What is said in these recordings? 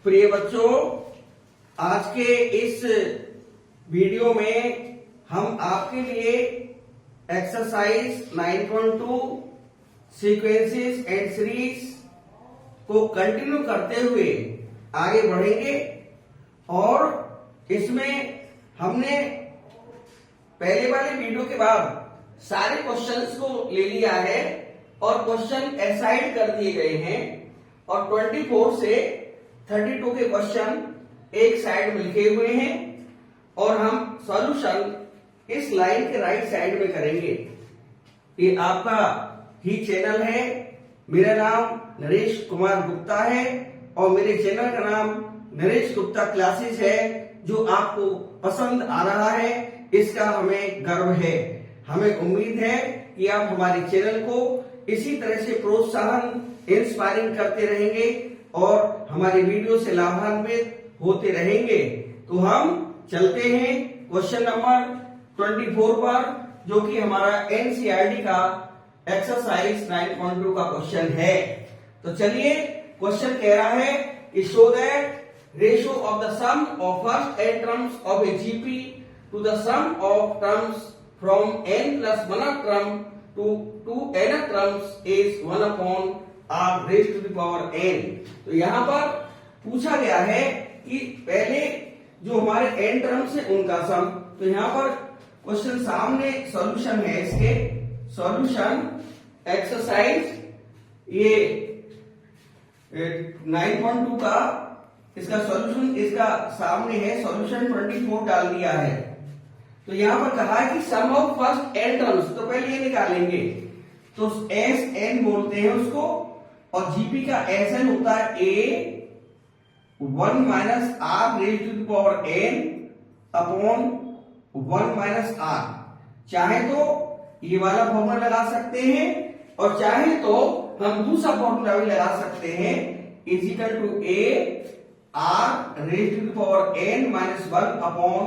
प्रिय बच्चों, आज के इस वीडियो में हम आपके लिए एक्सरसाइज 9.2 सीक्वेंसेस एंड सीरीज को कंटिन्यू करते हुए आगे बढ़ेंगे। और इसमें हमने पहले वाले वीडियो के बाद सारे क्वेश्चंस को ले लिया है और क्वेश्चन असाइड कर दिए गए हैं और 24 से 32 के क्वेश्चन एक साइड में लिखे हुए हैं और हम सॉल्यूशन इस लाइन के राइट साइड में करेंगे। ये आपका ही चैनल है। मेरा नाम नरेश कुमार गुप्ता है और मेरे चैनल का नाम नरेश गुप्ता क्लासेस है। जो आपको पसंद आ रहा है इसका हमें गर्व है। हमें उम्मीद है कि आप हमारे चैनल को इसी तरह से प्रोत्साहन इंस्पायरिंग करते रहेंगे और हमारे वीडियो से लाभान्वित होते रहेंगे। तो हम चलते हैं क्वेश्चन नंबर 24 पर, जो कि हमारा एनसीईआरटी का एक्सरसाइज 9.2 का क्वेश्चन है। तो चलिए, क्वेश्चन कह रहा है कि show that ratio of the sum of first n terms of a GP to the sum of terms from n plus 1th term to nth terms is 1/r raised to the power n। तो यहाँ पर पूछा गया है कि पहले जो हमारे n टर्म्स है उनका सम। तो यहाँ पर क्वेश्चन सामने सॉल्यूशन है। इसके सॉल्यूशन एक्सरसाइज ये 9.2 का इसका सॉल्यूशन इसका सामने है। सॉल्यूशन 24 डाल दिया है। तो यहां पर कहा है कि sum of first n terms, तो पहले ये निकालेंगे। तो एस n बोलते हैं उसको और जीपी का एस n होता है a 1 minus r raised to the power n upon 1 minus r। चाहे तो ये वाला फॉर्मूला लगा सकते हैं और चाहे तो हम दूसरा फॉर्मूला भी लगा सकते हैं, is equal to a r raised to the power n minus 1 upon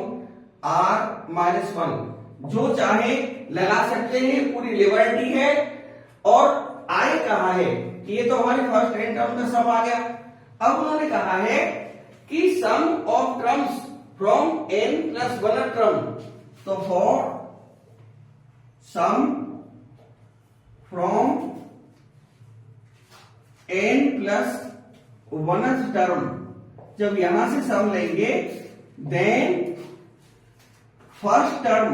r minus 1। जो चाहे लगा सकते हैं, पूरी लिबर्टी है। और आय कहा है कि ये तो हमारे फर्स्ट n टर्म का सम आ गया। अब उन्होंने कहा है कि sum of terms from n plus 1th term, तो for sum from n plus 1th term, जब यहां से सम लेंगे देन फर्स्ट टर्म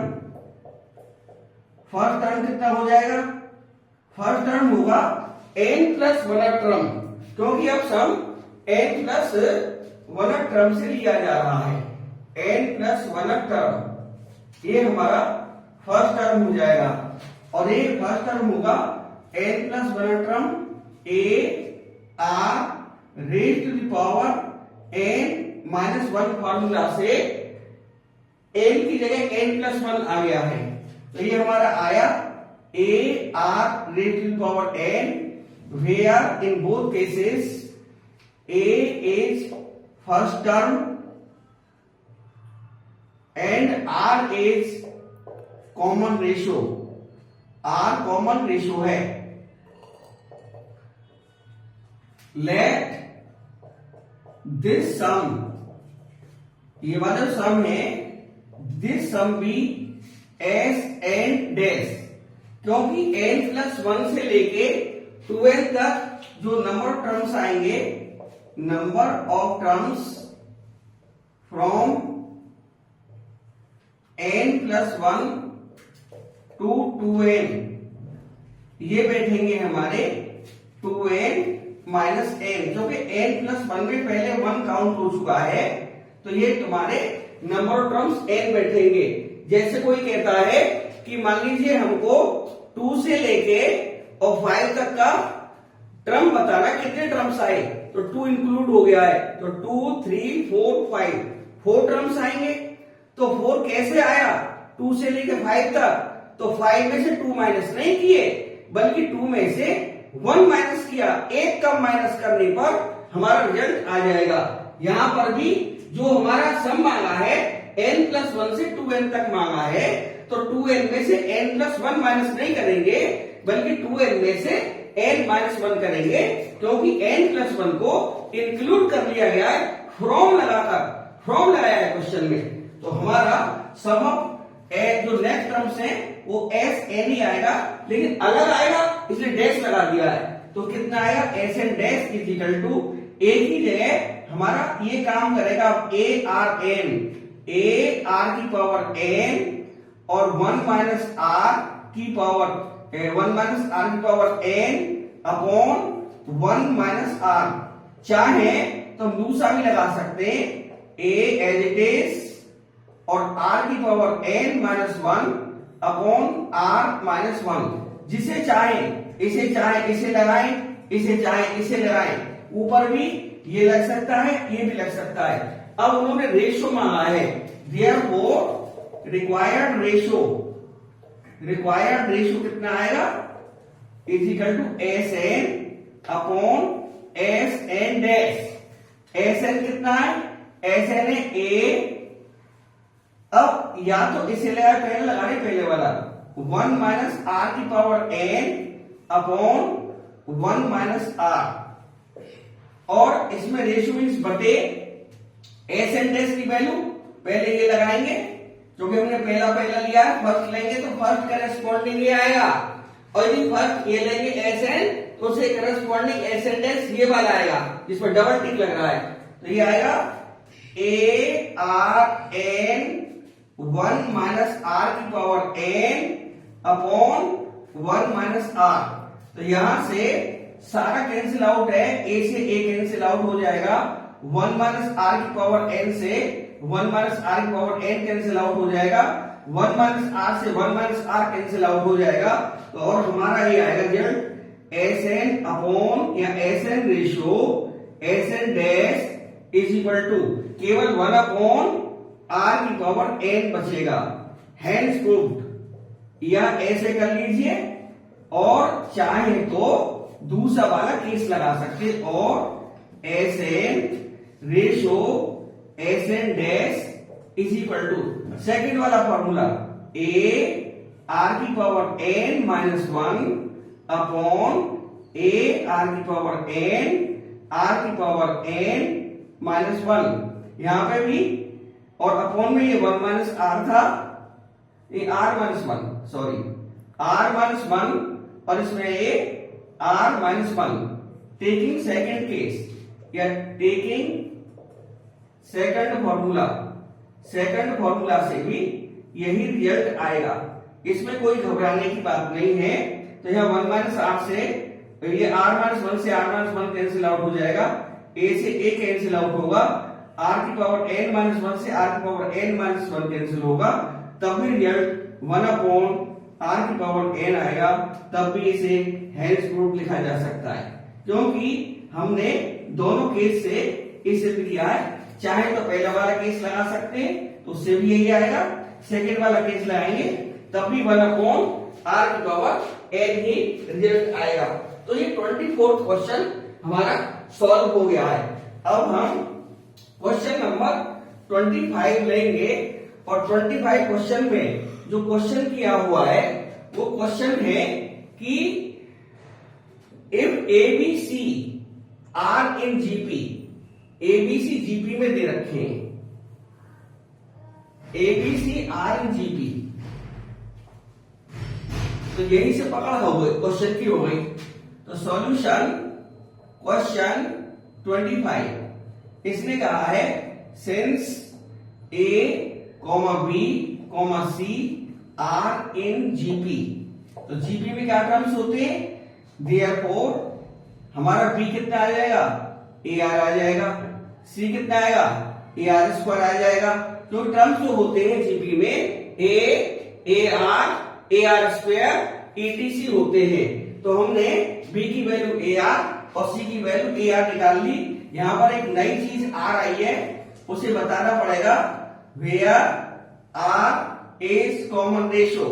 कितना हो जाएगा? फर्स्ट टर्म होगा n plus 1th term, क्योंकि अब सम n plus 1th term से लिया जा रहा है। n plus 1th term ये हमारा फर्स्ट टर्म हो जाएगा और ये फर्स्ट टर्म होगा n plus 1th term a r raised to the power n minus 1 formula से n की जगह n plus 1 आ गया है। तो ये हमारा आया a r raised to the power n, where in both cases a is first term and r is common ratio। r common ratio है। Let this sum, ये वाला सम है, this sum be s n dash, क्योंकि n plus 1 से लेके 12 तक जो number of terms आएंगे, number of terms from n plus 1 to 2n, ये बैठेंगे हमारे 2n माइनस n, जो कि n plus 1 में पहले 1 काउंट हो चुका है। तो ये तुम्हारे नंबर ऑफ टर्म्स n बैठेंगे। जैसे कोई कहता है कि मान लीजिए हमको 2 से लेके और 5 तक का टर्म बताना, कितने टर्म्स आए, तो 2 इंक्लूड हो गया है। तो 2 3 4 5 4 टर्म्स आएंगे। तो 4 कैसे आया 2 से लेके 5 तक? तो 5 में से 2 माइनस नहीं किए, बल्कि 2 में से 1 माइनस किया। एक कम माइनस करने पर हमारा रिजल्ट आ जाएगा। यहां पर भी जो हमारा सम मांगा है n plus 1 से 2n तक मांगा है, तो 2n में से n plus 1 माइनस नहीं करेंगे, बल्कि 2n में से n-1 करेंगे, क्योंकि n+1 को इंक्लूड कर लिया गया है फ्रॉम लगाया है क्वेश्चन में। तो हमारा सम ऑफ जो नेक्स्ट टर्म्स है वो SN ही आएगा, लेकिन अलग आएगा इसलिए डैश लगा दिया है। तो कितना आएगा SN dash is equal to, एक ही जगह हमारा ये काम करेगा ARN, AR की पावर n और 1 माइनस R की power n upon 1 minus R। चाहे तो दूसरा भी लगा सकते हैं, A एज इट इज और R की power n minus 1 upon R minus 1। जिसे चाहे इसे लगाएं, इसे चाहे इसे लगाएं, ऊपर भी ये लग सकता है, ये भी लग सकता है। अब उन्होंने रेशो मांगा है, देयरफॉर रिक्वायर्ड रेशो कितना आएगा is equal to SN upon SN dash. SN कितना है, SN है A। अब या तो इसे पहले वाला 1 माइनस R की power n upon 1 minus R, और इसमें रेशियो मीन्स बटे SN डैश की वैल्यू पहले ये लगाएंगे, क्योंकि हमने पहला लिया है, फर्स्ट लेंगे तो फर्स्ट करस्पॉन्डिंग ये आएगा, और यदि फर्स्ट ये लेंगे SN तो उसे करस्पॉन्डिंग SN डैश ये वाला आएगा जिसमें डबल टिक लग रहा है। तो ये आएगा ARN 1 माइनस R की power n upon 1 minus R। तो यहां से सारा कैंसिल आउट है, A से A कैंसिल आउट हो जाएगा, 1 माइनस R की पावर n से 1 माइनस R की पावर n कैंसिल आउट हो जाएगा, 1 माइनस R से 1 माइनस R कैंसिल आउट हो जाएगा। तो और हमारा ये आएगा रिजल्ट SN अपॉन या SN ratio SN dash is equal to केवल 1 अपॉन R की पावर n बचेगा। हैंड्स प्रूव्ड, या ऐसे कर लीजिए, और चाहे तो दूसरा वाला केस लगा सकते, और SN ratio SN dash is equal to second वाला फॉर्मूला A R की power n minus 1 upon A R की पावर n R की पावर n माइनस 1। यहां पे भी और अपॉन में ये 1 माइनस R था, ये R minus 1, sorry R minus 1, और इसमें ये R minus 1। Taking second case या टेकिंग सेकंड फॉर्मूला से भी यही रिजल्ट आएगा, इसमें कोई घबराने की बात नहीं है। तो यहाँ 1 माइनस R से ये R माइनस 1 से R माइनस 1 कैंसिल आउट हो जाएगा, A से A कैंसिल आउट होगा, R की पावर n माइनस 1 से R की पावर n माइनस 1 कैंसिल होगा, तब भी रिजल्ट 1 अपॉन R की पावर n आएगा। तब भी इसे हैंड्स प्रूफ लिखा जा सकता है, क्योंकि हमने दोनों केस से इसे किया है। चाहे तो पहला वाला केस लगा सकते हैं तो उससे भी यही आएगा, सेकेंड वाला केस लगाएंगे तब भी 1 अपॉन R की पावर n ही रिजल्ट आएगा। तो ये 24th क्वेश्चन हमारा सॉल्व हो गया है। अब हम क्वेश्चन नंबर 25 लेंगे, और 25 क्वेश्चन में जो क्वेश्चन किया हुआ है वो क्वेश्चन है कि if ABC are in GP, ABC GP में दे रखे हैं, एबीसी आर इन जीपी, तो यहीं से पकड़ हो गई, क्वेश्चन की हो गई। तो सॉल्यूशन क्वेश्चन 25 इसने कहा है since a comma b comma c are in GP, तो जीपी में क्या टर्म्स होते हैं, देयरफॉर हमारा बी कितना आ जाएगा, ए आर आ जाएगा, सी कितना आएगा, ए आर स्क्वायर आ जाएगा। तो टर्म्स जो होते हैं जीपी में ए आर स्क्वायर ईटीसी होते हैं। तो हमने बी की वैल्यू ए आर और सी की वैल्यू ए आर निकाल ली। यहां पर एक नई चीज आर आई है, उसे बताना पड़ेगा, where r is common ratio,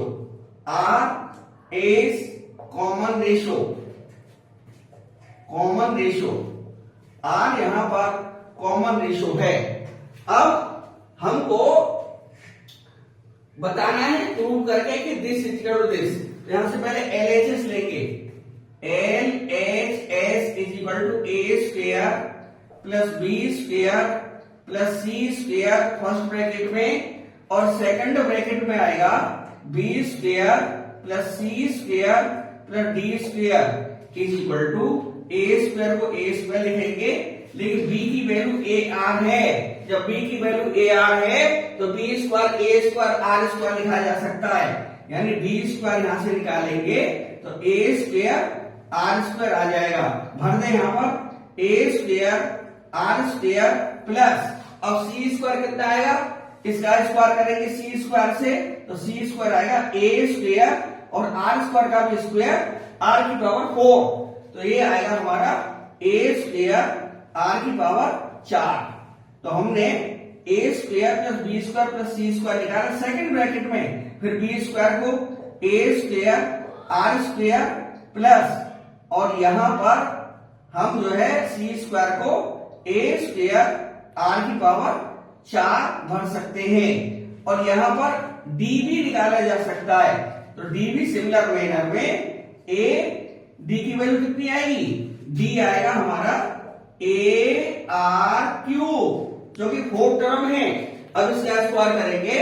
r is common ratio, common ratio, r यहां पर कॉमन रेशो है। अब हमको बताना है प्रूव करके कि this is equal to this. यहां से पहले एलएचएस लेंगे, L H S is equal to a square plus b square plus c square first bracket में, और सेकंड ब्रैकेट में आएगा b square plus c square plus d square is equal to a square को a square लिखेंगे, लेकिन b की value ए r है। जब b की वैल्यू ए आर है तो b square a square r square लिखा जा सकता है, यानी डी स्क्वायर यहां से निकालेंगे तो ए स्क्वेयर आर स्क्वायर आ जाएगा। भर दें यहां पर ए स्क्वेयर आर स्क्वायर प्लस, अब सी स्क्वायर कितना आएगा, इसका स्क्वायर करेंगे सी स्क्वायर से तो सी स्क्वायर आएगा ए स्क्वायर और आर स्क्वायर का भी स्क्वायर आर की पावर 4, तो ये आएगा हमारा ए स्क्वायर आर की पावर 4। तो हमने a square plus b square plus c square निकाला सेकंड ब्रैकेट में, फिर बी स्क्वायर को a square r square plus, और यहां पर हम जो है सी स्क्वायर को ए स्क्वायर आर की पावर 4 भर सकते हैं, और यहां पर डी भी निकाला जा सकता है। तो डी भी सिमिलर मैनर में ए डी की वैल्यू कितनी आएगी, डी आएगा हमारा ए आर क्यू, जो कि 4 टर्म है। अब इसका स्क्वायर करेंगे,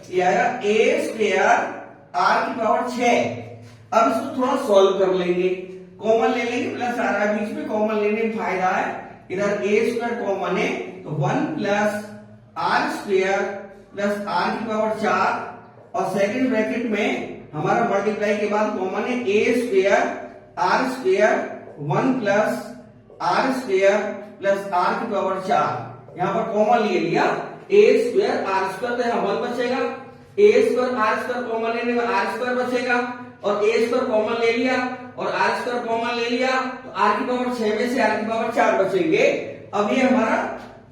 ये आएगा ए स्क्वायर आर की पावर 6। अब इसको थोड़ा सॉल्व कर लेंगे, कॉमन ले लेंगे, प्लस आ रहा है बीच में, कॉमन लेने में फायदा है। इधर ए स्क्वायर कॉमन है तो 1 plus r square plus r की पावर 4, और सेकंड ब्रैकेट में हमारा मल्टीप्लाई के बाद कॉमन है a square r square 1 plus r square plus r की पावर 4, यहां पर कॉमन ले लिया ए स्क्वायर आर स्क्वायर, तो यहां 1 बचेगा, ए स्क्वायर आर स्क्वायर कॉमन लेने में आर स्क्वायर बचेगा, और ए स्क्वायर कॉमन ले लिया और आर स्क्वायर कॉमन ले लिया, तो आर की पावर 6 में से आर की पावर 4 बचेंगे। अब ये हमारा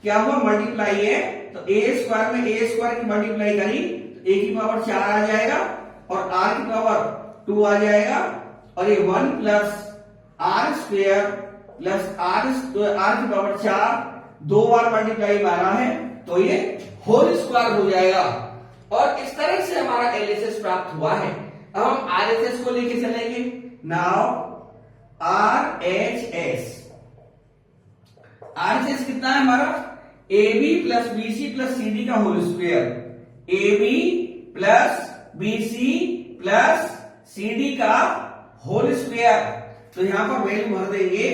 क्या हुआ, मल्टीप्लाई है, तो ए स्क्वायर में ए स्क्वायर की मल्टीप्लाई करी तो ए की पावर 4 आ जाएगा और आर की पावर 2 आ जाएगा, और ये 1 plus r square plus r की पावर 4 2 बार मल्टीप्लाई मारा है तो ये होल स्क्वायर हो जाएगा। और इस तरह से हमारा एलएचएस प्राप्त हुआ है। अब हम आरएचएस को लेके चलेंगे। नाउ आरएचएस, आरएचएस कितना है हमारा, AB plus BC plus CD का whole square, AB plus BC plus CD का होल स्क्वायर। तो यहां पर वैल्यू भर देंगे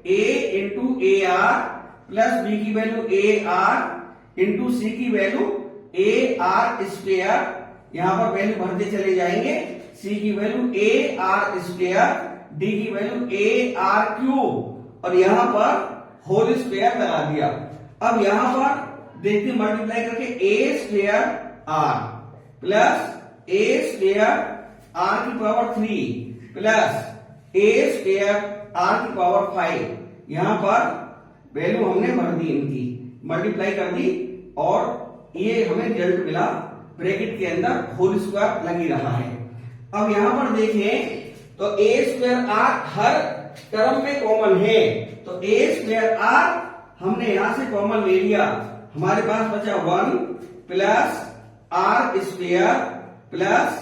A into AR plus B की वैल्यू AR इंटू C की वैल्यू AR स्क्वायर, यहां पर वैल्यू भरते चले जाएंगे, C की वैल्यू AR स्क्वायर, D की वैल्यू AR क्यूब, और यहां पर होल स्क्वायर लगा दिया। अब यहां पर देखते मल्टीप्लाई करके a square r plus a square r की power 3 plus a square r की पावर 5, यहां पर वैल्यू हमने भर दी, इनकी मल्टीप्लाई कर दी और ये हमें रिजल्ट मिला। ब्रैकेट के अंदर होल स्क्वायर लग ही रहा है। अब यहां पर देखें तो ए स्क्वायर आर हर टर्म में कॉमन है, तो ए स्क्वायर आर हमने यहां से कॉमन ले लिया, हमारे पास बचा 1 plus r square plus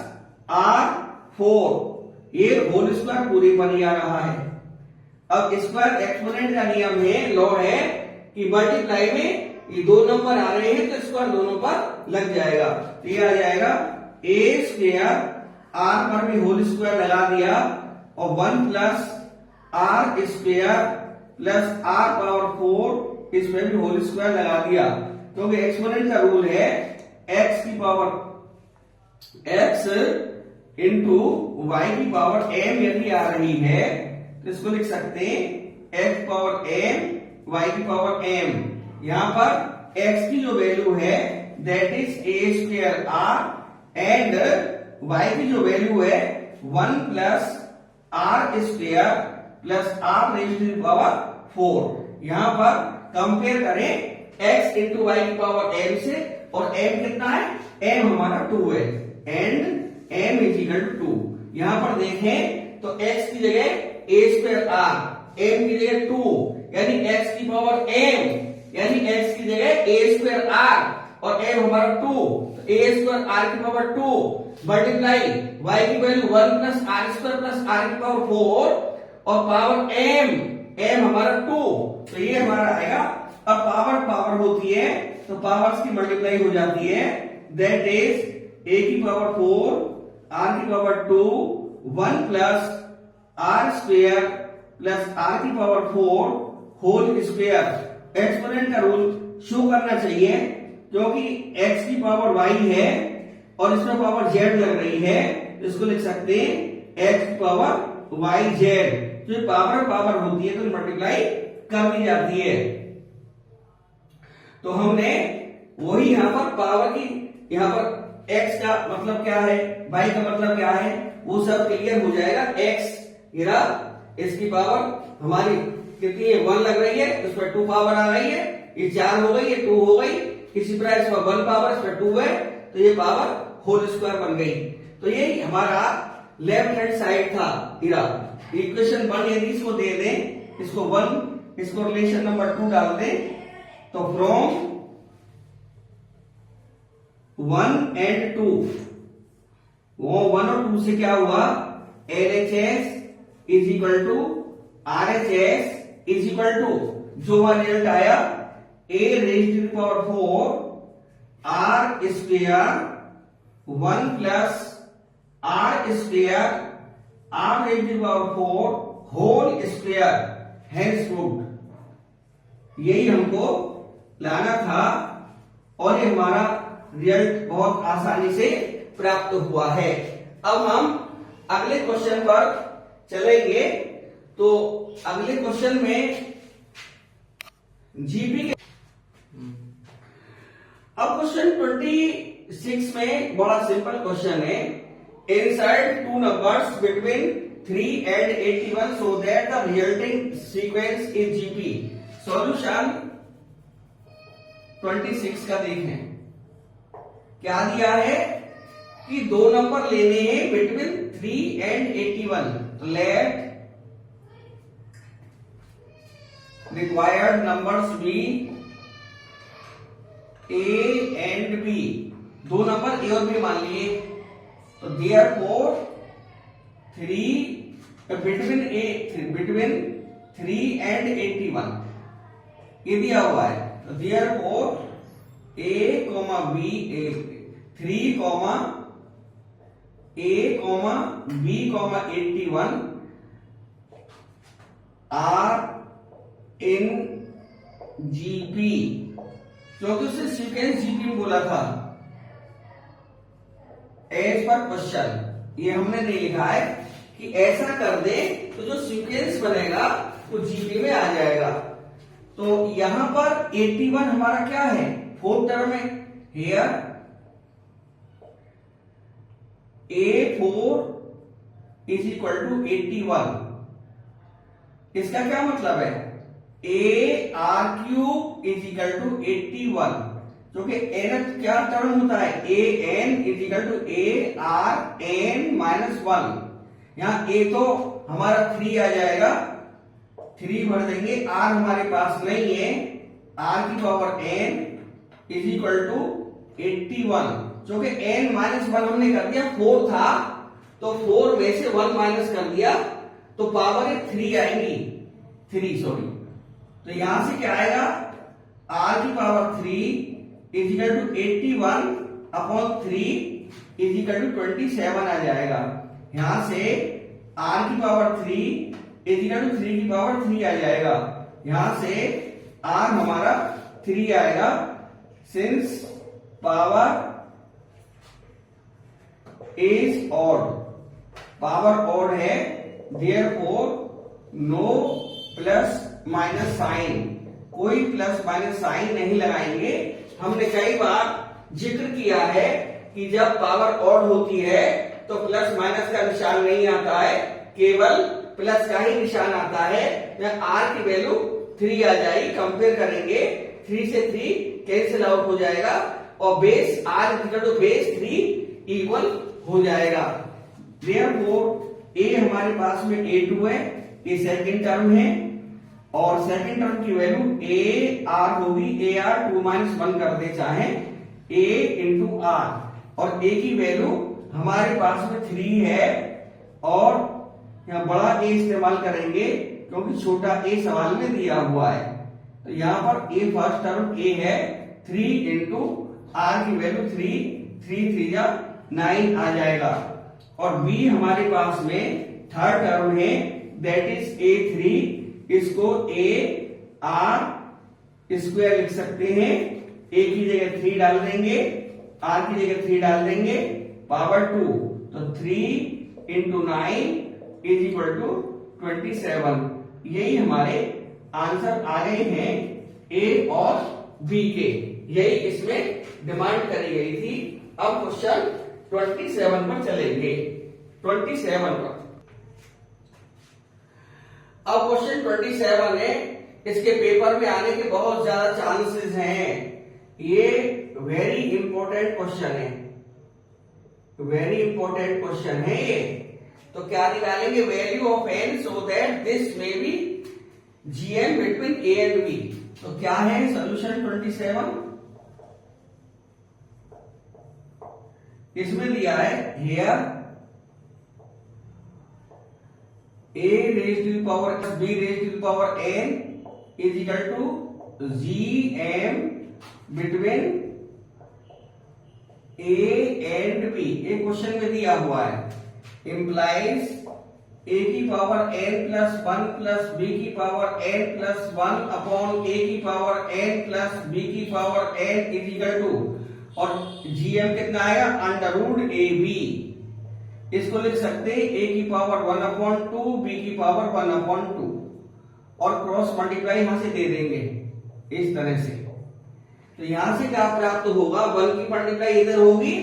r 4, ये होल स्क्वायर पूरे पर ही आ रहा है। अब स्क्वायर एक्सपोनेंट का नियम है, लॉ है कि मल्टीप्लाई में ये 2 नंबर आ रहे हैं तो स्क्वायर दोनों पर लग जाएगा, तो ये आ जाएगा ए स्क्वायर आर पर भी होल स्क्वायर लगा दिया और 1 plus r square plus r power 4 इसमें भी होल स्क्वायर लगा दिया, क्योंकि एक्सपोनेंट का रूल है एक्स की पावर एक्स इंटू वाई की पावर एम यदि आ रही है तो इसको लिख सकते हैं एक्स पावर एम वाई की पावर एम। यहां पर एक्स की जो वैल्यू है that is a square r and y की जो वैल्यू है 1 plus r square plus r raise to power 4। यहां पर कंपेयर करें x इंटू वाई की पावर m से, और m कितना है, m हमारा 2 है and m is equal to 2। यहां पर देखें तो x की जगह a स्क्वायर r, m की जगह 2, यानी x की पावर m, यानी x की जगह a स्क्वायर r और m हमारा 2, तो a स्क्वायर r की पावर 2 मल्टीप्लाई y की value 1 plus r square plus r की पावर 4 और पावर m हमारा 2, तो ये हमारा आएगा। अब पावर होती है तो पावर्स की मल्टीप्लाई हो जाती है, दैट इज a की पावर 4 r की power 2 1 plus r square plus r की पावर 4 होल स्क्वायर। एक्सपोनेंट का रूल शो करना चाहिए, क्योंकि x की पावर y है और इसमें पावर z लग रही है, तो इसको लिख सकते हैं x की पावर yz। तो ये पावर होती है तो मल्टीप्लाई कर दी जाती है। तो हमने वही यहां पर पावर की, यहां पर x का मतलब क्या है, y का मतलब क्या है, वो सब क्लियर हो जाएगा। x गिरा, इसकी पावर हमारी कितनी है 1 लग रही है, इस पर 2 पावर आ रही है, ये 4 हो गई, ये 2 हो गई, इसी प्रकार इसमें 1 पावर, इस पर 2 है, तो ये पावर होल स्क्वायर बन गई। तो यही हमारा लेफ्ट हैंड साइड था गिरा। इक्वेशन 1 यदि इसको दे दें, इसको 1, इसको रिलेशन नंबर 2 डाल दें, तो फ्रॉम 1 एंड 2, वो 1 और 2 से क्या हुआ, LHS is equal to RHS is equal to, जो हमारा रिजल्ट आया a raised to the power 4 r square 1 plus r square r raised to the power 4 whole square, hence proved. यही हमको लाना था और ये हमारा रिजल्ट बहुत आसानी से प्राप्त हुआ है। अब हम अगले क्वेश्चन पर चलेंगे। तो अगले क्वेश्चन में जीपी के, अब क्वेश्चन 26 में बड़ा सिंपल क्वेश्चन है, insert 2 numbers between 3 and 81 so that the resulting sequence is GP। Solution 26 का देखें, क्या दिया है कि 2 नंबर लेने हैं between 3 and 81, let required numbers be A and B। 2 number A और B मान लिए, तो therefore between 3 and 81 ये दिया हुआ है, तो therefore A, B, 3, A, B, 81 are in GP, क्योंकि उससे सीक्वेंस जीपी में बोला था एज पर क्वेश्चन। ये हमने नहीं लिखा है कि ऐसा कर दे तो जो सीक्वेंस बनेगा वो जीपी में आ जाएगा। तो यहां पर 81 हमारा क्या है, 4th टर्म है, here A4 is equal to 81। इसका क्या मतलब है, AR³ इज इक्वल टू 81, जो कि n क्या टर्म होता है, AN is equal to ARN minus 1। यहां A तो हमारा 3 आ जाएगा, 3 भर देंगे, R हमारे पास नहीं है, R की power n is equal to 81, जो कि n माइनस 1 हमने कर दिया, 4 था तो 4 में से 1 माइनस कर दिया, तो पावर 3 आएगी, 3 सॉरी। तो यहां से क्या आएगा, r की power 3 is equal to 81 upon 3 is equal to 27 आ जाएगा। यहां से r की पावर 3 इज इक्वल टू 3 की पावर 3 आ जाएगा। यहां से r हमारा 3 आएगा, since power is odd, power odd है, therefore no plus minus sign, कोई प्लस माइनस साइन नहीं लगाएंगे। हमने कई बार जिक्र किया है कि जब पावर ऑड होती है तो प्लस माइनस का निशान नहीं आता है, केवल प्लस का ही निशान आता है। आर की वैल्यू 3 आ जाएगी, कंपेयर करेंगे 3 से 3 कैंसिल आउट हो जाएगा और base r equal to base 3 equal हो जाएगा। देयरफॉर ए हमारे पास में A2 है, ये सेकंड टर्म है और सेकंड टर्म की वैल्यू ए आर होगी, ए आर 2 माइनस 1 कर दे चाहे a इंटू आर, और a की वैल्यू हमारे पास में 3 है और यहाँ बड़ा ए इस्तेमाल करेंगे क्योंकि छोटा ए सवाल में दिया हुआ है। तो यहाँ पर ए फर्स्ट टर्म ए है 3 इंटू आर की वैल्यू 3 3 जा 9 आ जाएगा। और बी हमारे पास में थर्ड टर्म है दैट इज A3, इसको ए आर स्क्वायर लिख सकते हैं। ए की जगह 3 डाल देंगे, आर की जगह 3 डाल देंगे, पावर 2, तो 3 इंटू 9 इज इक्वल टू 27। यही हमारे आंसर आ गए हैं ए और बी के, यही इसमें डिमांड करी गई थी। अब क्वेश्चन 27 पर चलेंगे। 27 पर अब क्वेश्चन 27 है, इसके पेपर में आने के बहुत ज्यादा चांसेस हैं। ये वेरी इंपॉर्टेंट क्वेश्चन है, वेरी इंपॉर्टेंट क्वेश्चन है ये। तो क्या निकालेंगे? Value of n so that this may be GM between a and b. तो क्या है सोल्यूशन 27? इसमें दिया है here a raised to the power plus b raised to the power n is equal to gm between a and b। एक question में दिया हुआ है, implies a की power n plus 1 plus b की power n plus 1 upon a की power n plus b की power n is equal to, और gm कितना आएगा? Under root a b. इसको लिख सकते हैं a की पावर 1/2 b की पावर 1/2, और क्रॉस मल्टीप्लाई यहां से दे देंगे इस तरह से। तो यहां से क्या प्राप्त होगा? 1 की मल्टीप्लाई इधर होगी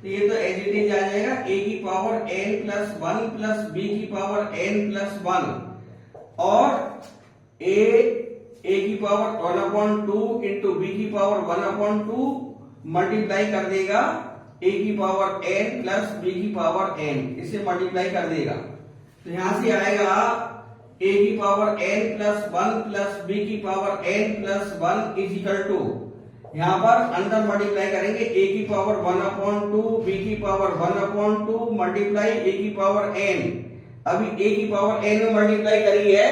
तो ये तो एज इट इज आ जाएगा a की power n plus 1 plus b की पावर n प्लस 1, और a की पावर 1/2 इंटू b की पावर 1/2 मल्टीप्लाई कर देगा a की पावर n प्लस b की पावर n, इसे मल्टीप्लाई कर देगा। तो यहां से आएगा a की power n plus 1 plus b की power n plus 1 is equal to, यहां पर अंदर मल्टीप्लाई करेंगे a की पावर 1/2 b की पावर 1/2 मल्टीप्लाई a की पावर n। अभी a की पावर n में मल्टीप्लाई करी है,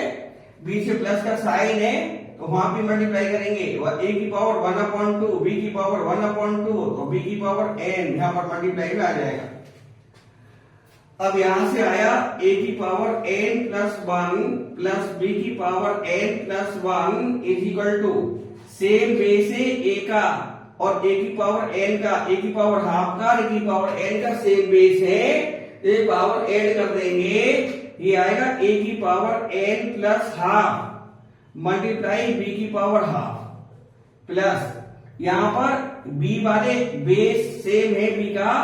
b से प्लस का साइन है तो वहां भी मल्टीप्लाई करेंगे, a की पावर 1/2 b की पावर 1/2 तो b की पावर n यहां पर मल्टीप्लाई में आ जाएगा। अब यहां से आया a की power n plus 1 plus b की power n plus 1 is equal to, same base है a का और a की पावर n का, a की पावर हाफ का और a की पावर n का सेम बेस है, ये पावर ऐड कर देंगे, ये आएगा a की power n plus half multiply b की पावर हाफ, प्लस यहां पर b वाले बेस सेम है b का,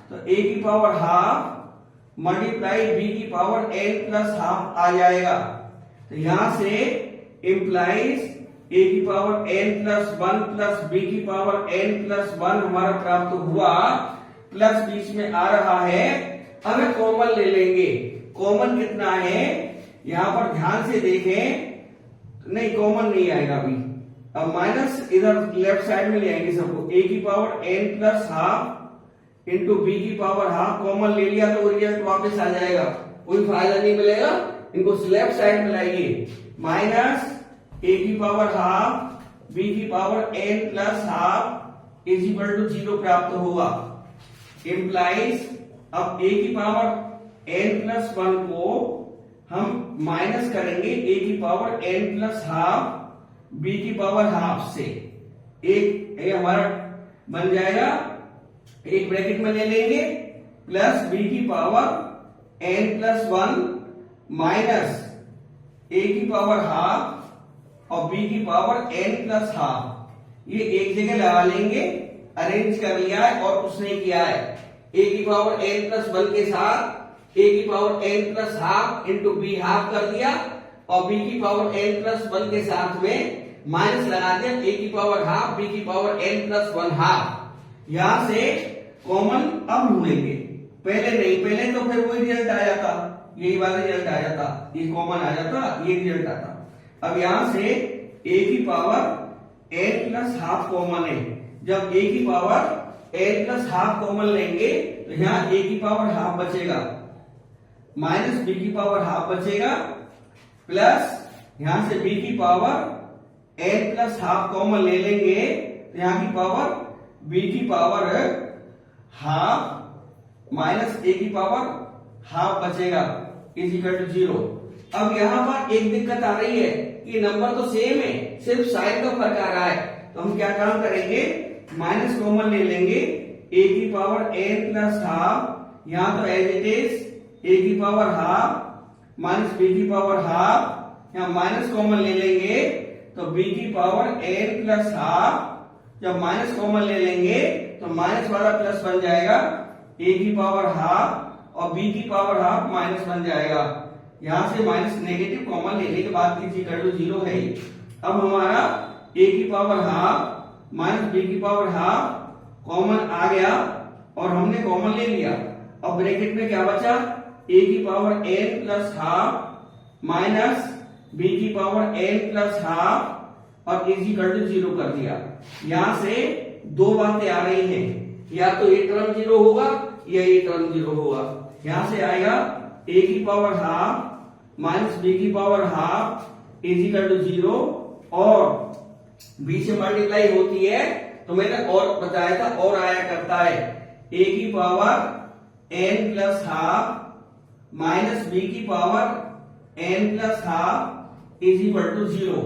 तो a की पावर हाफ मल्टीप्लाई b की पावर n प्लस हाफ आ जाएगा। तो यहां से इंप्लाइज a की power n plus 1 plus b की पावर n प्लस 1 हमारा प्राप्त हुआ, प्लस बीच में आ रहा है। अब कॉमन ले लेंगे, कॉमन कितना है? यहां पर ध्यान से देखें, नहीं कॉमन नहीं आएगा अभी, अब माइनस इधर लेफ्ट साइड में ले आएंगे सबको, a की power n plus half into b की पावर हाफ, कॉमन ले लिया तो रिजल्ट वापस आ जाएगा, कोई फायदा नहीं मिलेगा। इनको लेफ्ट साइड में लाइए, माइनस a की पावर हाफ b की power n plus half is equal to 0 प्राप्त होगा। इंप्लाइज अब a की पावर n प्लस 1 को हम माइनस करेंगे a की power n plus half b की पावर हाफ से, एक ये हमारा बन जाएगा, एक ब्रैकेट में ले लेंगे, प्लस b की power n plus 1 minus a की पावर हाफ और b की पावर n प्लस हाफ, ये एक जगह लगा लेंगे, अरेंज कर लिया है और उसने किया है a की पावर n प्लस 1 के साथ a की power n plus half into b half कर दिया, और b की पावर n प्लस 1 के साथ में माइनस लगा दिया, a की पावर हाफ b की पावर n प्लस 1 हाफ। यहां से कॉमन अब ढूंढेंगे, पहले नहीं, पहले तो फिर वही रिजल्ट आ जाता, यही वाला रिजल्ट आ जाता, ये कॉमन आ जाता, ये रिजल्ट आता। अब यहां से a की power n plus half common है, जब a की power n plus half common लेंगे तो यहाँ a की पावर हाफ बचेगा, माइनस बी की पावर हाफ बचेगा, प्लस यहां से बी की power n plus half common ले लेंगे तो यहां की पावर बी की पावर हाफ माइनस ए की पावर हाफ बचेगा इज इक्वल टू 0। अब यहां पर एक दिक्कत आ रही है कि नंबर तो सेम है, सिर्फ साइन का फर्क आ रहा है, तो हम क्या काम करेंगे, माइनस कॉमन ले लेंगे, ए की पावर एन प्लस हाफ, यहां तो एज इट इज ए की पावर हाफ माइनस बी की पावर हाफ, यहां माइनस कॉमन ले लेंगे तो बी की पावर एन प्लस हाफ, जब माइनस कॉमन ले लेंगे तो माइनस वाला प्लस बन जाएगा ए की पावर हाफ और बी की पावर हाफ माइनस बन जाएगा। यहां से माइनस नेगेटिव कॉमन लेने के बाद की इक्वल टू 0 है। अब हमारा ए की पावर हाफ माइनस बी की पावर हाफ कॉमन आ गया और हमने कॉमन ले लिया। अब ब्रैकेट में क्या बचा, ए की power n plus half minus b की पावर एन प्लस हाफ और इज इक्वल टू 0 कर दिया। यहां से दो बातें आ रही हैं, या तो ये टर्म 0 होगा या ये टर्म 0 होगा। यहां से आएगा ए की पावर हाफ माइनस बी की power half is equal to 0 और बी से मल्टीप्लाई होती है तो मैंने और बताया था और आया करता है ए की power n plus half minus b की power n plus half is equal to 0।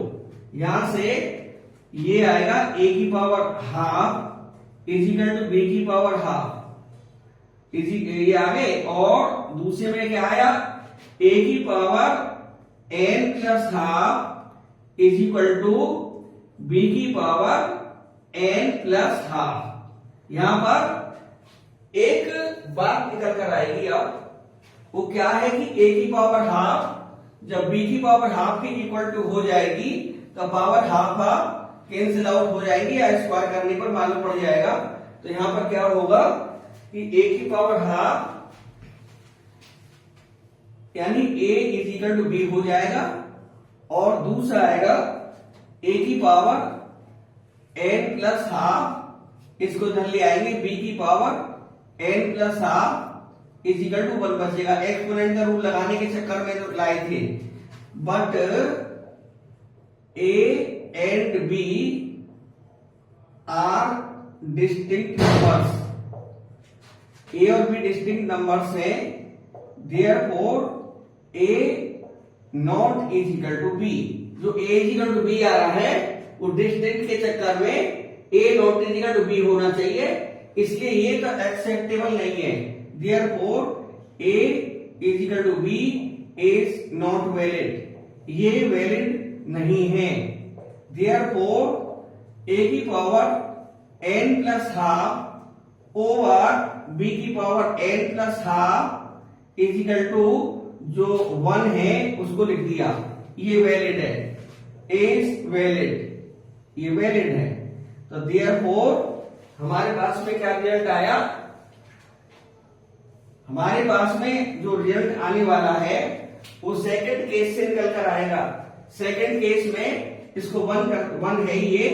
यहां से ये आएगा ए की power half is equal to b की पावर हाफ, ये आ गए। और दूसरे में क्या आया, ए की power n plus half is equal to b की पावर एन प्लस हाफ। यहां पर एक बात निकल कर आएगी, अब वो क्या है कि ए की पावर हाफ जब बी की पावर हाफ के इक्वल टू हो जाएगी तो power half half cancel out हो जाएगी या स्क्वायर करने पर मालूम पड़ जाएगा। तो यहां पर क्या होगा कि ए की पावर हाफ यानी ए इज इक्वल टू बी हो जाएगा और दूसरा आएगा ए की पावर एन प्लस हाफ, इसको इधर ले आएंगे बी की power n plus half is equal to 1 बचेगा। एक्सपोनेंट का रूल लगाने के चक्कर में जो लाए थे, but a and b are distinct numbers, a और बी डिस्टिंक्ट नंबर्स हैं, therefore a not is equal to b. जो a is equal to b आ रहा है वो डिस्टिंक्ट के चक्कर में a not is equal to b होना चाहिए, इसलिए ये तो एक्सेप्टेबल नहीं है। Therefore, A is equal to B is not valid, ये वैलिड नहीं है। Therefore, A की power n plus half over B की power n plus half is equal to जो 1 है उसको लिख दिया, ये वैलिड है, इज वैलिड, ये वैलिड है। तो therefore हमारे पास में क्या रिजल्ट आया, हमारे पास में जो रिजल्ट आने वाला है वो सेकंड केस से निकल कर आएगा। सेकंड केस में इसको 1 है ये,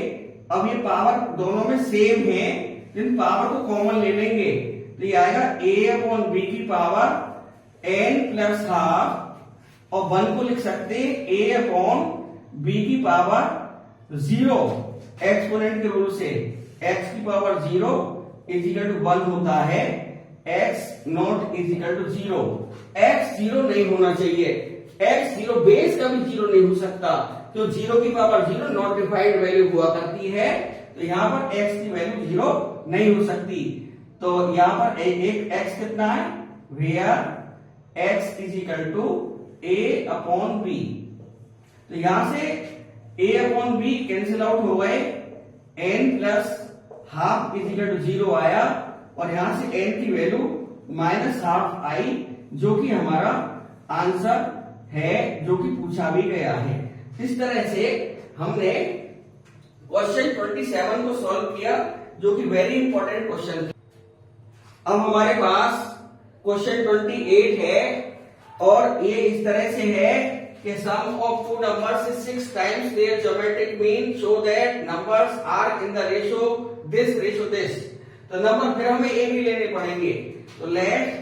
अब ये पावर दोनों में सेम है, लेकिन पावर को कॉमन ले लेंगे तो ये आएगा a अपॉन बी की पावर n प्लस हाफ और 1 को लिख सकते हैं a अपॉन बी की पावर 0 एक्सपोनेंट के रूल से। x की पावर 0 इज इक्वल टू 1 होता है, x not is equal to 0। x 0 नहीं होना चाहिए, x 0 बेस का भी 0 नहीं हो सकता, तो 0 की पावर 0 नॉट डिफाइंड वैल्यू हुआ करती है, तो यहां पर x की वैल्यू 0 नहीं हो सकती। तो यहां पर एक x कितना है, where x is equal to a upon b। तो यहां से a upon b cancel out हो गए, n plus half is equal to 0 आया और यहां से n की वैल्यू माइनस हाफ आई, जो कि हमारा आंसर है, जो कि पूछा भी गया है। इस तरह से हमने क्वेश्चन 27 को सॉल्व किया, जो कि वेरी इंपॉर्टेंट क्वेश्चन था। अब हमारे पास क्वेश्चन 28 है और ये इस तरह से है कि sum of two numbers is 6 times their geometric mean show that numbers are in the ratio this. तो नंबर फिर हमें ए भी लेने पड़ेंगे। तो let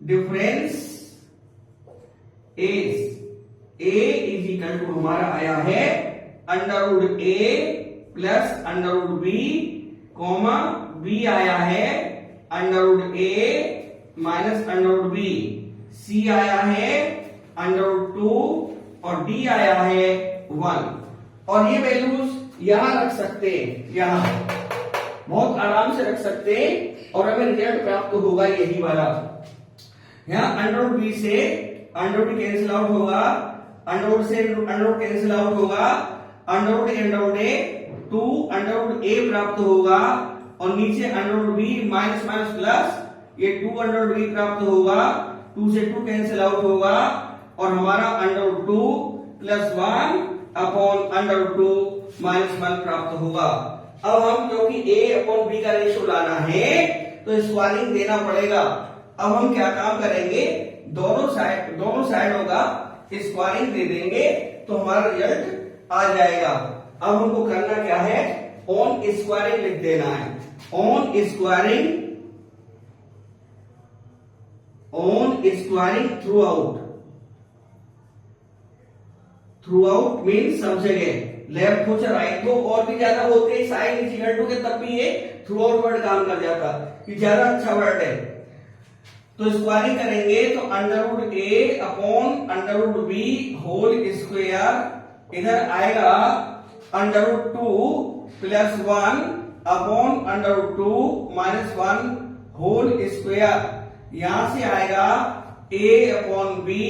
difference is a is equal to हमारा आया है under root a plus under root b comma b आया है under root a minus under root b, c आया है अंडर रूट 2 और d आया है 1। और ये वैल्यूज यहां रख सकते हैं, यहां बहुत आराम से रख सकते हैं और हमें रिजल्ट प्राप्त होगा यही वाला। यहां अंडर रूट बी से अंडर रूट कैंसिल आउट होगा, अंडर रूट से अंडर रूट कैंसिल आउट होगा, under root a 2 under root a प्राप्त होगा और नीचे under root b minus minus plus ये 2 अंडर रूट बी प्राप्त होगा, 2 से 2 कैंसिल आउट होगा और हमारा under root 2 plus 1 upon under root 2 minus 1 प्राप्त होगा। अब हम क्योंकि a अपॉन b का रेशियो लाना है तो स्क्वायरिंग देना पड़ेगा। अब हम क्या काम करेंगे, दोनों साइडों का स्क्वायरिंग दे देंगे तो हमारा रिजल्ट आ जाएगा। अब हमको करना क्या है, ऑन स्क्वायरिंग लिख देना है। On squaring through out means सब जगह, लेफ्ट हो चाहे राइट हो, और भी ज्यादा होते हैं साइन इज इक्वल टू के तब भी ये थ्रू आउट वर्ड काम कर जाता, ये ज्यादा अच्छा वर्ड है। तो स्क्वायरिंग करेंगे तो under root a upon under root b whole square, इधर आएगा under root 2 plus 1 upon under root 2 minus 1 whole square. यहां से आएगा a upon b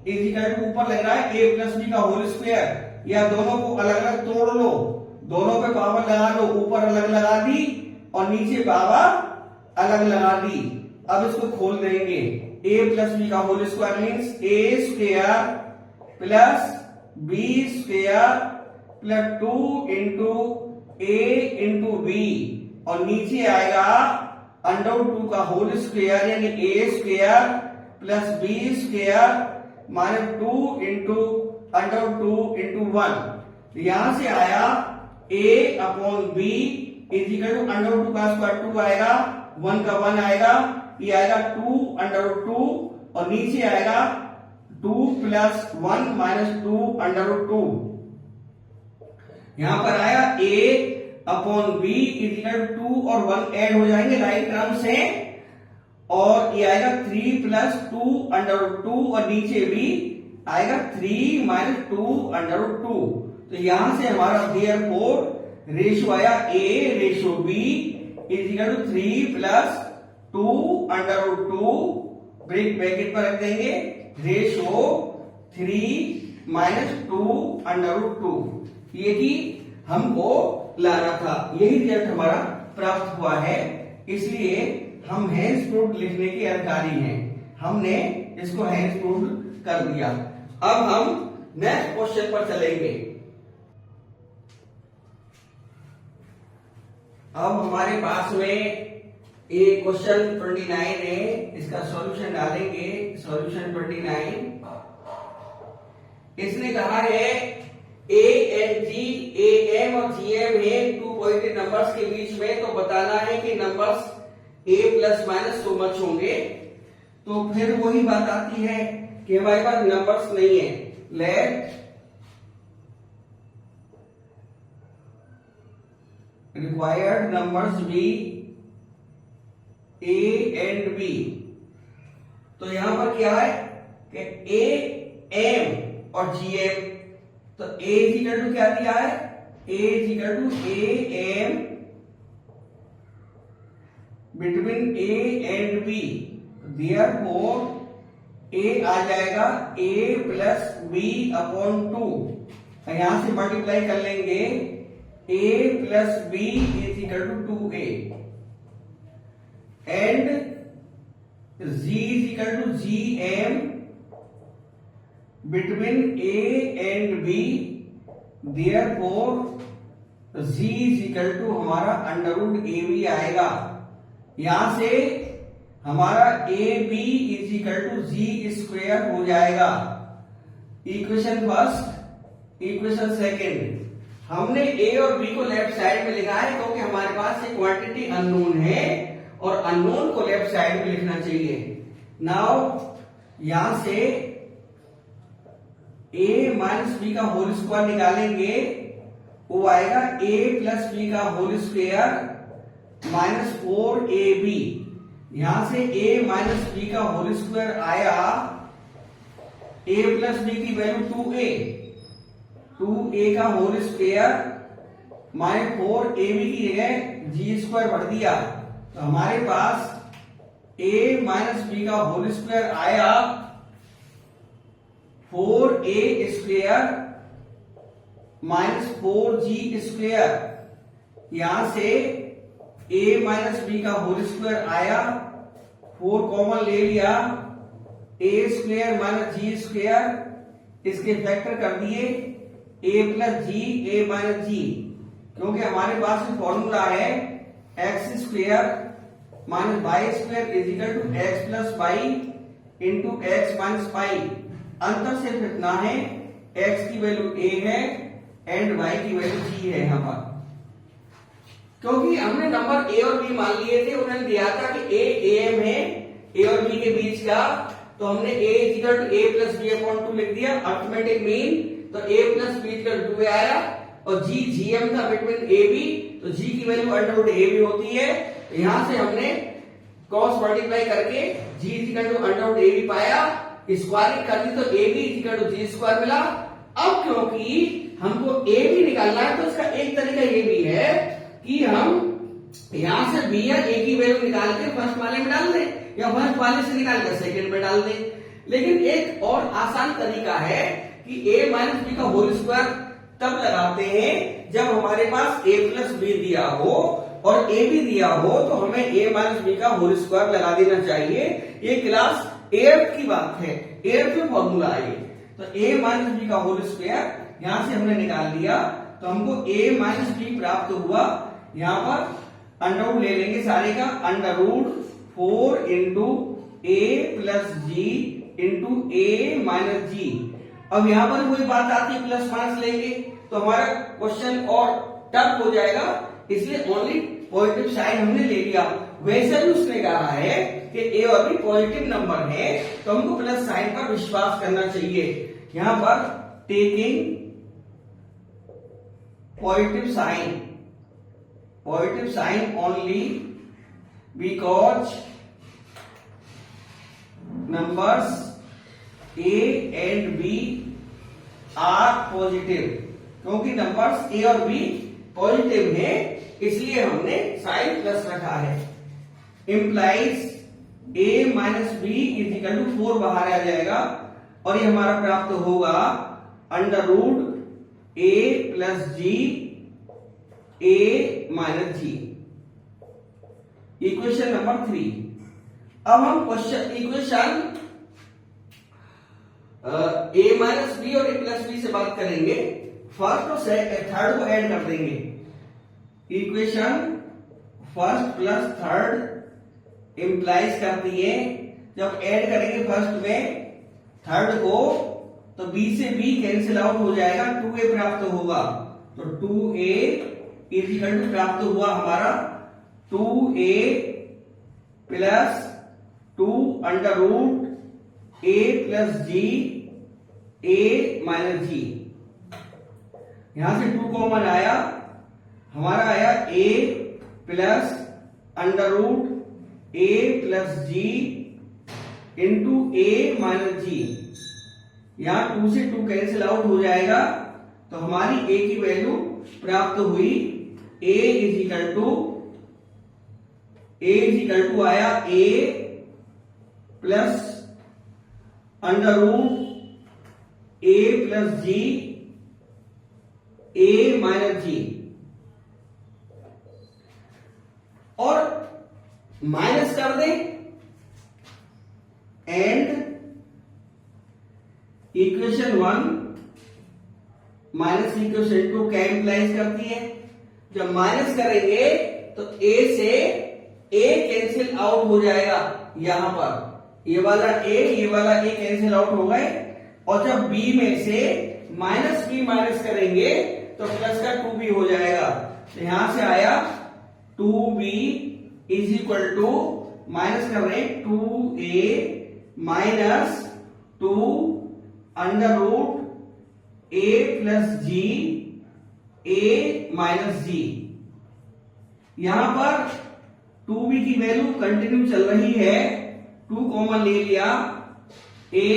is equal to ऊपर लग रहा है a प्लस बी का होल स्क्वायर, या दोनों को अलग अलग तोड़ लो, दोनों पे पावर लगा लो, ऊपर अलग लगा दी और नीचे पावर अलग लगा दी। अब इसको खोल देंगे, a प्लस बी का whole square means a square plus b square plus 2 into a into b और नीचे आएगा अंडर रूट 2 का होल स्क्वायर यानी a square plus b square minus 2 into under root 2 into 1। यहां से आया a upon b is equal to under root 2 का square 2 आएगा, 1 का 1 आएगा, ये आएगा 2 अंडर रूट 2 और नीचे आएगा 2 प्लस 1 माइनस 2 अंडर रूट 2। यहां पर आया a upon b is equal to 2 और 1 ऐड हो जाएंगे राइट टर्म से और ये आएगा 3 प्लस 2 अंडर रूट 2 और नीचे भी आएगा 3 माइनस 2 अंडर रूट 2। तो यहां से हमारा देयरफॉर रेशियो आया a ratio b is equal to 3 plus 2 under root 2 bracket पर रख देंगे रेशियो 3 माइनस 2 अंडर रूट 2। ये कि हमको लाना था, यही रिजल्ट हमारा प्राप्त हुआ है, इसलिए हम हैंस प्रूव्ड लिखने के अधिकारी हैं, हमने इसको हैंस प्रूव्ड कर दिया। अब हम नेक्स्ट क्वेश्चन पर चलेंगे। अब हमारे पास में एक क्वेश्चन 29 है, इसका सॉल्यूशन डालेंगे। सॉल्यूशन 29 इसने कहा है a and g a m और g m है 2 पॉजिटिव नंबर्स के बीच में, तो बताना है कि numbers a plus minus so much होंगे। तो फिर वही बात आती है कि हमारे पास नंबर्स नहीं है, let required numbers be a and b। तो यहां पर क्या है कि a m और g m, तो a इज इक्वल टू क्या दिया है, a is equal to a m between a and b, therefore a आ जाएगा a प्लस b अपॉन 2। यहां से मल्टीप्लाई कर लेंगे a plus b is equal to 2a and g is equal to g m between a and b, therefore g is equal to हमारा under root a b आएगा। यहां से हमारा a b is equal to g square हो जाएगा। Equation first, equation second, हमने ए और B को लेफ्ट साइड में लिखा है क्योंकि हमारे पास एक क्वांटिटी अननोन है और अननोन को लेफ्ट साइड में लिखना चाहिए। नाउ यहां से a माइनस बी का होल स्क्वायर निकालेंगे, वो आएगा a प्लस बी का होल स्क्वायर माइनस 4ab। यहां से a माइनस बी का होल स्क्वायर आया, a प्लस बी की वैल्यू 2a का होल स्क्वायर माइनस 4ab की जगह जी स्क्वायर भर दिया, तो हमारे पास a माइनस बी का होल स्क्वायर आया 4a square minus 4g square. यहां से a माइनस बी का होल स्क्वायर आया, 4 कॉमन ले लिया, a square minus g square, इसके फैक्टर कर दिए a plus g a minus g, क्योंकि हमारे पास फॉर्मूला है x square minus y square is equal to x plus y into x minus y. अंतर सिर्फ इतना है, x की वैल्यू a है एंड y की वैल्यू g है यहां पर, क्योंकि हमने नंबर a और b मान लिए थे। उन्होंने दिया था कि a am है a और b के बीच का, तो हमने a equal to a plus b upon 2 लिख दिया, अर्थमेटिक मीन, तो a plus b equal to 2 आया, और g gm था बिटवीन a b, तो g की value under root a b होती है। यहां से हमने क्रॉस मल्टीप्लाई करके g equal to under root a b पाया, स्क्वायरिंग कर दी तो a b equal to g square मिला। अब क्योंकि हमको ए बी निकालना है, तो इसका एक तरीका ये भी है कि हम यहां से बी या ए की वैल्यू निकाल के फर्स्ट वाले में डाल दें, या फर्स्ट वाले से निकाल कर सेकंड में डाल दें। लेकिन एक और आसान तरीका है कि ए माइनस बी का होल स्क्वायर तब लगाते हैं जब हमारे पास ए प्लस बी दिया हो और ए बी दिया हो, तो हमें ए माइनस बी का होल स्क्वायर लगा देना चाहिए। ये क्लास 8 की बात है, 8 में फॉर्मूला है। तो a माइनस बी का होल स्क्वायर यहां से हमने निकाल दिया, तो हमको a माइनस बी प्राप्त हुआ। यहां पर अंडर रूट ले लेंगे सारे का, अंडर रूट 4 इंटू ए प्लस जी इंटू ए माइनस जी। अब यहां पर कोई बात आती है प्लस माइनस लेंगे तो हमारा क्वेश्चन और टफ हो जाएगा, इसलिए ओनली पॉजिटिव साइन हमने ले लिया। वैसे भी उसने कहा है कि ए और बी पॉजिटिव नंबर है, तो हमको प्लस साइन पर विश्वास करना चाहिए। यहां पर taking positive sign only because numbers a and b are positive, क्योंकि नंबर्स ए और बी पॉजिटिव है, इसलिए हमने साइन प्लस रखा है। Implies a minus b is equal to 4 बाहर आ जाएगा, और ये हमारा प्राप्त होगा under root a plus g a minus g. Equation number 3। अब हम question equation a minus b और a प्लस बी से बात करेंगे। फर्स्ट और थर्ड को ऐड कर देंगे। Equation first plus third implies करती है, जब ऐड करेंगे फर्स्ट में थर्ड को तो b से b कैंसिल आउट हो जाएगा, 2a प्राप्त होगा। तो 2a इज इक्वल टू प्राप्त हुआ हमारा 2a plus 2 under root a plus g a minus g. यहां से 2 कॉमन आया, हमारा आया a plus under root a plus g into a minus g. यहां 2 से 2 कैंसिल आउट हो जाएगा, तो हमारी a की वैल्यू प्राप्त हुई a इज इक्वल टू आया a plus under root a plus g a minus g, और माइनस कर दें एंड इक्वेशन 1 माइनस इक्वेशन 2 क्या इंप्लाइज करती है। जब माइनस करेंगे तो a से a कैंसिल आउट हो जाएगा, यहां पर ये वाला a कैंसिल आउट हो गए, और जब b में से माइनस b माइनस करेंगे तो प्लस का 2b हो जाएगा। तो यहां से आया 2b is equal to minus कर रहे हैं 2a minus 2 under root a plus ji A minus g. यहां पर 2b की वैल्यू कंटिन्यू चल रही है, 2 कॉमन ले लिया, a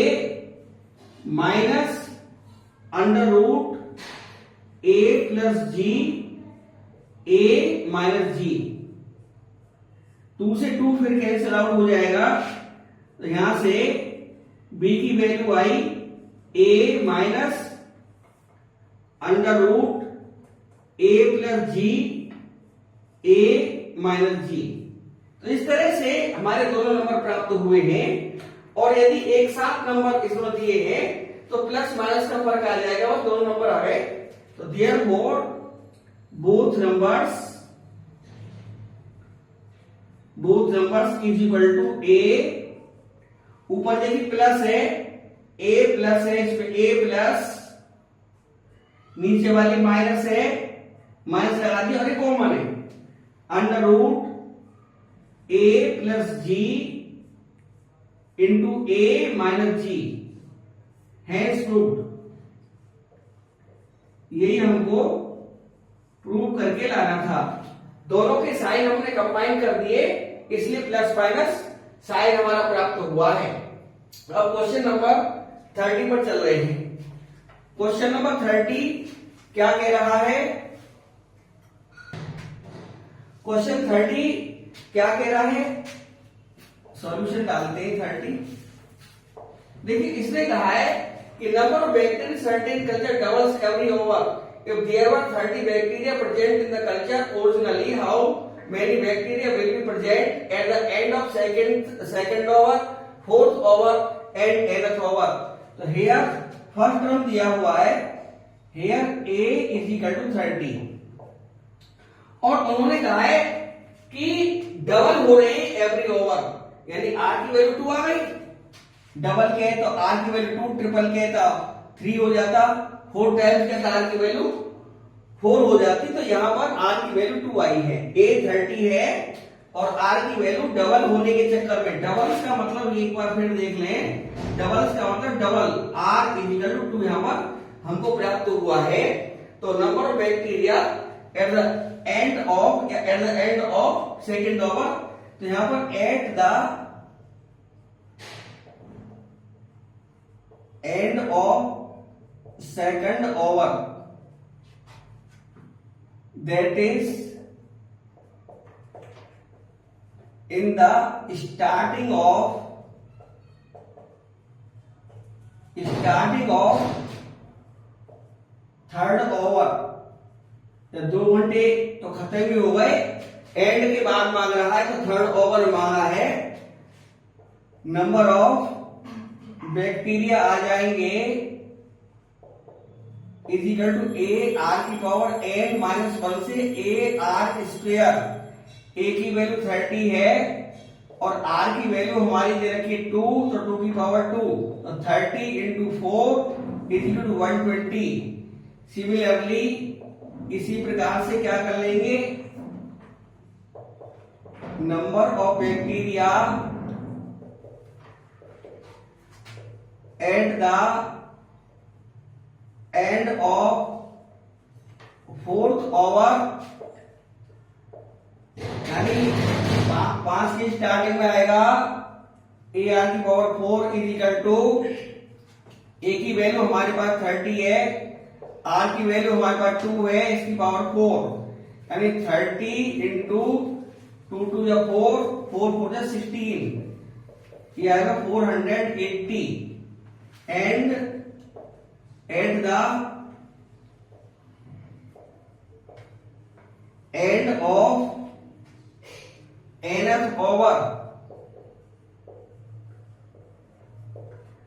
minus under root a plus g a minus g. 2 से 2 फिर कैंसिल आउट हो जाएगा, तो यहां से b की वैल्यू आई a minus under root a plus g a minus g. तो इस तरह से हमारे दोनों नंबर प्राप्त हुए हैं। और यदि एक साथ नंबर इसमें दिए हैं तो प्लस माइनस का फर्क आ जाएगा और दोनों नंबर आ गए। तो therefore both numbers is equal to a, ऊपर देखिए प्लस है, a प्लस है, इस पे a प्लस, नीचे वाली माइनस है, माइनस लगा दिया और ये कॉमन है, under root a plus g into a minus g, hence proved. यही हमको प्रूव करके लाना था। दोनों के साइन हमने कंबाइन कर दिए, इसलिए प्लस माइनस साइन हमारा प्राप्त हुआ है। अब क्वेश्चन नंबर 30 पर चल रहे हैं। क्वेश्चन नंबर 30 क्या कह रहा है? क्वेश्चन 30 क्या कह रहा है? सॉल्यूशन डालते हैं 30। देखिए इसने कहा है कि number of bacteria in certain culture doubles every over if there were 30 bacteria present in the culture originally, how many bacteria will be present at the end of second over, fourth over and nth over? तो here first term दिया हुआ है, here a is equal to 30 और उन्होंने कहा है कि double हो रहे हैं एवरी ओवर, यानी r की वैल्यू 2 आ गई, डबल के है तो r की वैल्यू 2, ट्रिपल के है तो 3 हो जाता, 4 टाइम्स के r की वैल्यू 4 हो जाती। तो यहां पर r की वैल्यू 2 आई है, a 30 है और r की वैल्यू डबल होने के चक्कर में, डबल्स का मतलब एक बार फिर देख लें, डबल्स का मतलब डबल, r इक्वल टू 2 यहां पर हमको प्राप्त हुआ है। तो number of bacteria at the end of second over, तो यहां पर eight the end of second over, that is in the starting of third over, जब 2 घंटे तो खत्म ही हो गए, एंड के बाद मांग रहा है तो थर्ड ओवर मांगा है। नंबर ऑफ बैक्टीरिया आ जाएंगे is equal to a r की पावर एन माइनस 1 से ए आर स्क्वेयर। a की वैल्यू 30 है और r की वैल्यू हमारी दे रखी है 2, तो 2 की पावर 2, तो 30 into 4 is equal to 120। Similarly इसी प्रकार से क्या कर लेंगे, number of bacteria at the end of fourth over, यानी 5 की स्टार्टिंग में आएगा ए आर की power 4 is equal to, a की वैल्यू हमारे पास 30 है, आर की वैल्यू हमारे पास 2 है, इसकी पावर 4, यानी 30 इंटू 2 टू या 4, 4 4 जा 16, ये आएगा 480 and at the end of nth hour,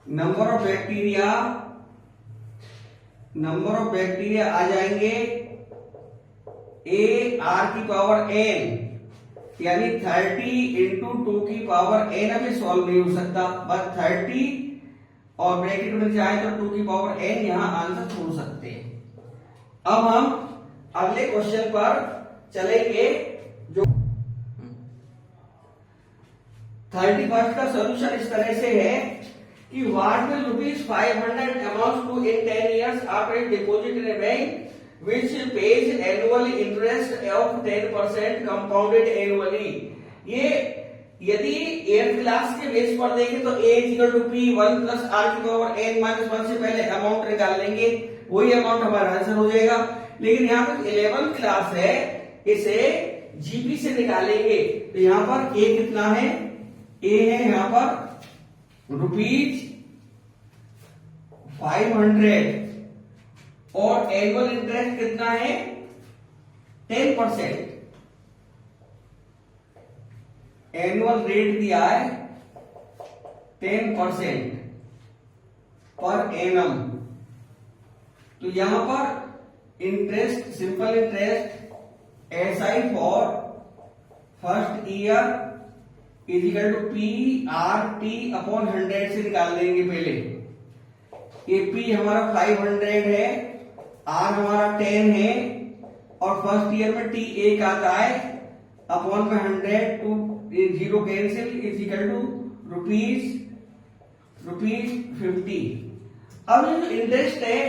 number of bacteria आ जाएंगे ए आर की पावर एन, यानी 30 इंटू 2 की पावर एन। अभी सॉल्व नहीं हो सकता, बस 30 और ब्रैकेट में जाए तो 2 की पावर एन, यहां आंसर छोड़ सकते हैं। अब हम अगले क्वेश्चन पर चलेंगे जो 31 का सोल्यूशन इस तरह से है कि what will ₹500 amount to in 10 years after deposit in a bank which pays annual interest of 10% compounded annually. ये यदि 8th क्लास के बेस पर देखें तो a = p1 + r⁻n-1 से पहले अमाउंट निकाल लेंगे, वही अमाउंट हमारा आंसर हो जाएगा। लेकिन यहाँ पर 11th क्लास है, इसे जीपी से निकालेंगे तो यहाँ पर a कितना है, a है यहाँ पर ₹500 और एनुअल इंटरेस्ट कितना है 10%। एनुअल रेट दिया है 10% पर एनम। तो यहां पर interest, simple interest SI for first year = PRT/100 से निकाल देंगे पहले। ये P हमारा 500 है, R हमारा 10 है और फर्स्ट ईयर में T 1 आता है, अपॉन में 100 टू 0 कैंसिल ₹50। अब जो इंटरेस्ट है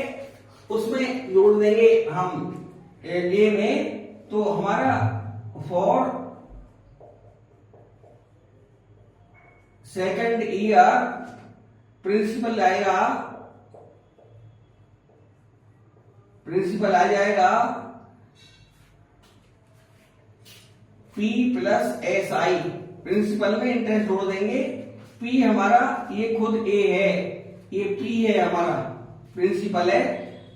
उसमें जोड़ देंगे हम ए में, तो हमारा फॉर सेकंड ईयर प्रिंसिपल आ जाएगा P + SI। प्रिंसिपल में इंटरेस्ट जोड़ देंगे। P हमारा ये खुद A है, ये P है हमारा प्रिंसिपल है,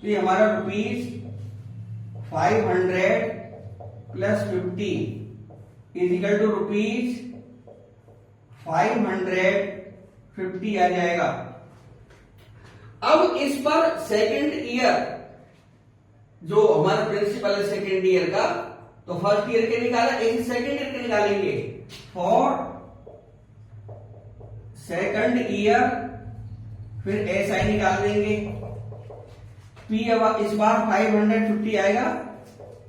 तो ये हमारा ₹500 + 50 = ₹550 आ जाएगा। अब इस पर सेकंड ईयर जो हमारा प्रिंसिपल है सेकंड ईयर का, तो फर्स्ट ईयर के निकाला, एक सेकंड ईयर के निकालेंगे। फॉर सेकंड ईयर फिर एसआई निकाल देंगे। पी अब इस बार 550 आएगा,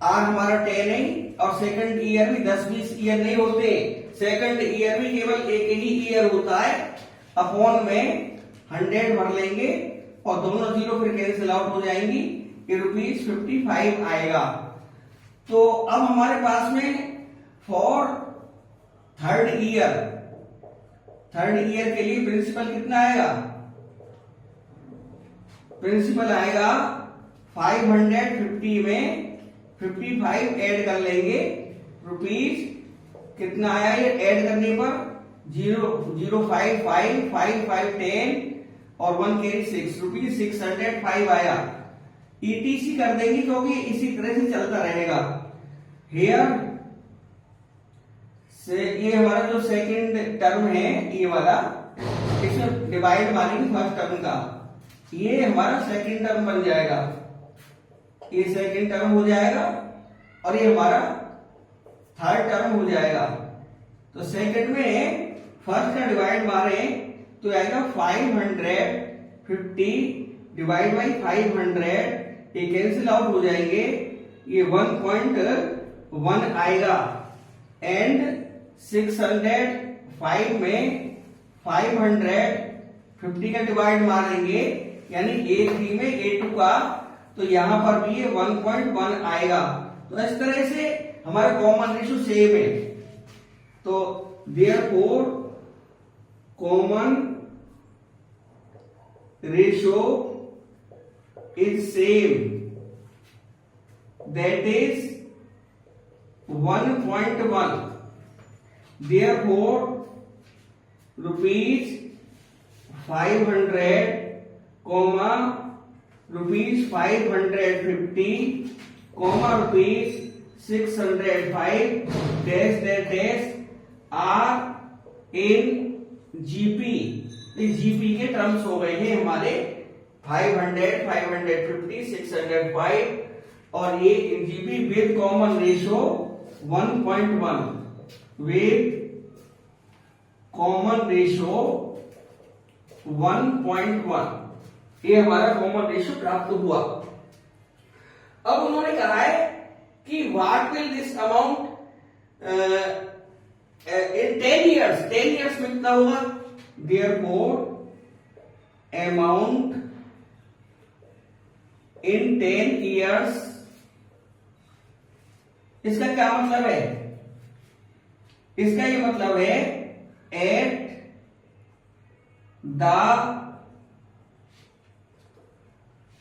आर हमारा 10 है और सेकंड ईयर भी 10-20 ईयर नहीं होते, सेकंड ईयर भी केवल एक ही ईयर होता है। अपॉन में 100 भर लेंगे और दोनों जीरो फिर कैंसिल आउट हो जाएंगी, ये ₹55 आएगा। तो अब हमारे पास में फॉर थर्ड ईयर के लिए प्रिंसिपल कितना आएगा, प्रिंसिपल आएगा 550 में 55 ऐड कर लेंगे, रुपीज कितना आया, ये ऐड करने पर 0.05 10 और 1 कैरी 6 ₹605 आया। ईटीसी कर देंगे क्योंकि इसी तरह से चलता रहेगा। हेयर से ये हमारा जो सेकंड टर्म है ये वाला, इसमें डिवाइड मारेंगे फर्स्ट टर्म का, ये हमारा सेकंड टर्म बन जाएगा, ये सेकंड टर्म हो जाएगा और ये हमारा थर्ड टर्म हो जाएगा। तो सेकंड में फर्स्ट का डिवाइड मारे तो आएगा 550 डिवाइड बाई 500, ये कैंसिल आउट हो जाएंगे, ये 1.1 आएगा। एंड 605 में 550 का डिवाइड मारेंगे यानी A3 में A2 का, तो यहां पर भी ये 1.1 आएगा। तो इस तरह से हमारा कॉमन रेशियो सेम है। तो therefore common ratio is same, that is 1.1. Therefore ₹500, ₹550, ₹605 dash are in GP। GP के टर्म्स हो गए हैं हमारे 500, 550, 605 और ये GP with common ratio 1.1, with common ratio 1.1, ये हमारा कॉमन रेशियो प्राप्त हुआ। अब उन्होंने कहा है कि what will this amount in 10 years, 10 years में कितना होगा? Therefore amount in 10 years, इसका क्या मतलब है? इसका ये मतलब है at the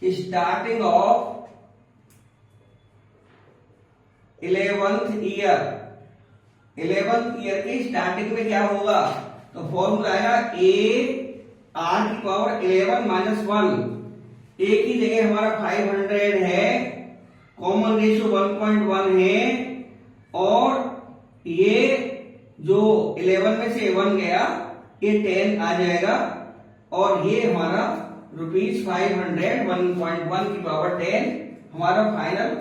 starting of 11th year, 11th year के स्टार्टिंग में क्या होगा? तो फॉर्मूला आएगा ए आर की पावर 11 माइनस 1। ए की जगह हमारा 500 है, कॉमन रेशियो 1.1 है, और ये जो 11 में से 1 गया ये 10 आ जाएगा, और ये हमारा ₹500 1.1 की पावर 10 हमारा फाइनल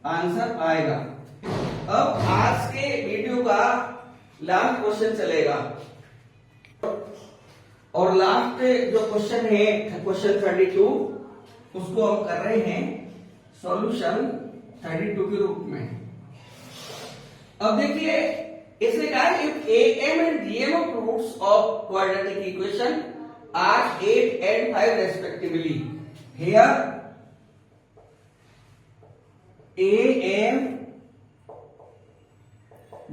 आंसर आएगा। अब आज के वीडियो का लास्ट क्वेश्चन चलेगा, और लास्ट जो क्वेश्चन है क्वेश्चन 32, उसको हम कर रहे हैं सॉल्यूशन 32 के रूप में। अब देखिए इसने कहा if am and gm of roots of quadratic equation are 8 and 5 respectively, here am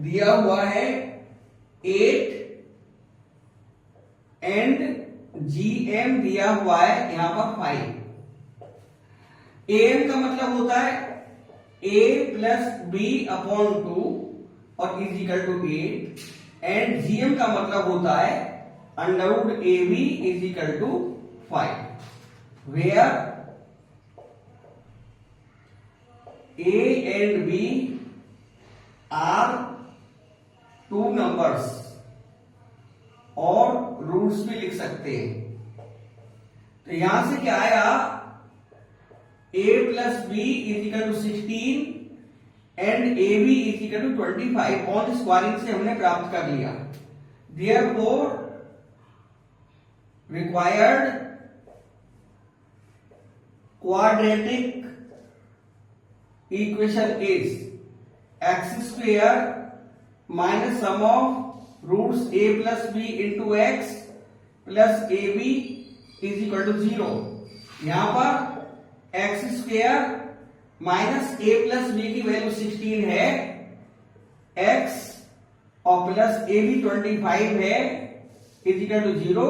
दिया हुआ है 8 एंड gm दिया हुआ है यहां पर 5। am का मतलब होता है a प्लस b अपॉन 2 और is equal to 8, and gm का मतलब होता है under root ab is equal to 5, where a and b are 2 numbers, और रूट्स भी लिख सकते हैं। तो यहां से क्या आया? a plus b is equal to 16 and a b is equal to 25 on squaring से हमने प्राप्त कर लिया। Therefore required quadratic equation is x square minus sum of roots a plus b into x plus a b is equal to 0। यहां पर x square minus ए plus b की value 16 है, एक्स और प्लस ए बी 25 है, is equal to 0,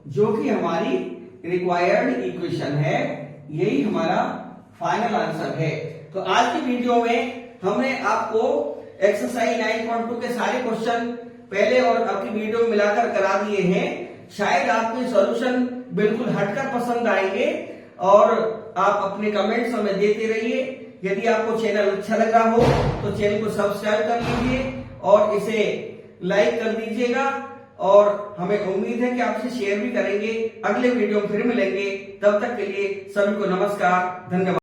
जो कि हमारी रिक्वायर्ड इक्वेशन है। यही हमारा फाइनल आंसर है। तो आज की वीडियो में हमने आपको एक्सरसाइज 9.2 के सारे क्वेश्चन पहले और अब की वीडियो में मिलाकर करा दिए हैं। शायद आपको सॉल्यूशन बिल्कुल हटकर पसंद आएंगे, और आप अपने कमेंट्स हमें देते रहिए। यदि आपको चैनल अच्छा लग रहा हो तो चैनल को सब्सक्राइब कर लीजिए और इसे लाइक कर दीजिएगा, और हमें उम्मीद है कि आपसे शेयर भी करेंगे। अगले वीडियो में फिर मिलेंगे, तब तक के लिए सभी को नमस्कार, धन्यवाद।